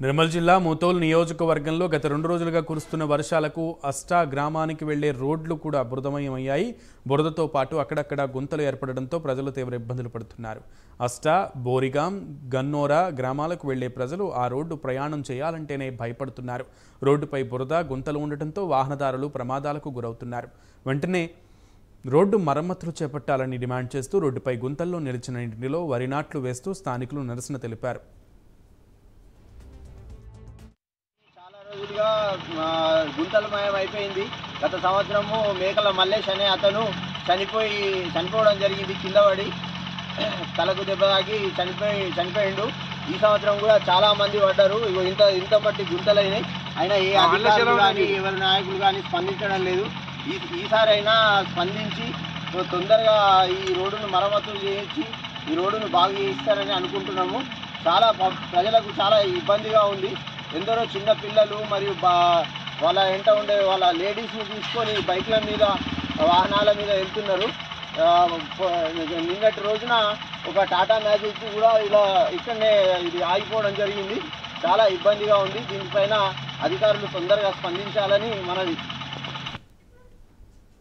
నిర్మల్ జిల్లా ముతోల్ నియోజకవర్గంలో గత 2 రోజులుగా కురుస్తున్న వర్షాలకు అష్టా గ్రామానికి వెళ్లే రోడ్లు కూడా బురదమయమయ్యాయి. బురదతో పాటు అక్కడక్కడ గుంతలు ఏర్పడడంతో ప్రజలు తీవ్ర ఇబ్బందులు పడుతున్నారు. అష్టా, బోరిగాం, గన్నోరా గ్రామాలకు వెళ్లే ప్రజలు ఆ రోడ్డు ప్రయాణం చేయాలంటేనే భయపడుతున్నారు. రోడ్డుపై బురద, గుంతలు ఉండటంతో వాహనదారులు ప్రమాదాలకు గురవుతున్నారు. వెంటనే రోడ్డు మరమ్మతులు చేపట్టాలని డిమాండ్ చేస్తూ రోడ్డుపై గుంతల్లో నిలిచిన ఇంటిలో వరి నాట్లు వేస్తూ స్థానికులు నిరసన తెలిపారు. గుంతలమయం అయిపోయింది. గత సంవత్సరము మేకల మల్లేష్ అనే అతను చనిపోవడం జరిగింది. కింద పడి తలకు దెబ్బ తాకి చనిపోయిండు. ఈ సంవత్సరం కూడా చాలా మంది పడ్డారు. ఇంత బట్టి గుంతలైనాయి. అయినా ఏ అధికారులు కానీ ఎవరి నాయకులు కానీ స్పందించడం లేదు. ఈసారైనా స్పందించి తొందరగా ఈ రోడ్డును మరమ్మతులు చేయించి ఈ రోడ్డును బాగు చేయిస్తారని అనుకుంటున్నాము. ప్రజలకు చాలా ఇబ్బందిగా ఉంది. ఎందరో చిన్న పిల్లలు మరియు వాళ్ళ వెంట ఉండే వాళ్ళ లేడీస్ని తీసుకొని బైక్ల మీద, వాహనాల మీద వెళ్తున్నారు. నిన్నటి రోజున ఒక టాటా మ్యాజిక్ కూడా ఇక్కడనే ఇది ఆగిపోవడం జరిగింది. చాలా ఇబ్బందిగా ఉంది. దీనిపైన అధికారులు తొందరగా స్పందించాలని మనవి.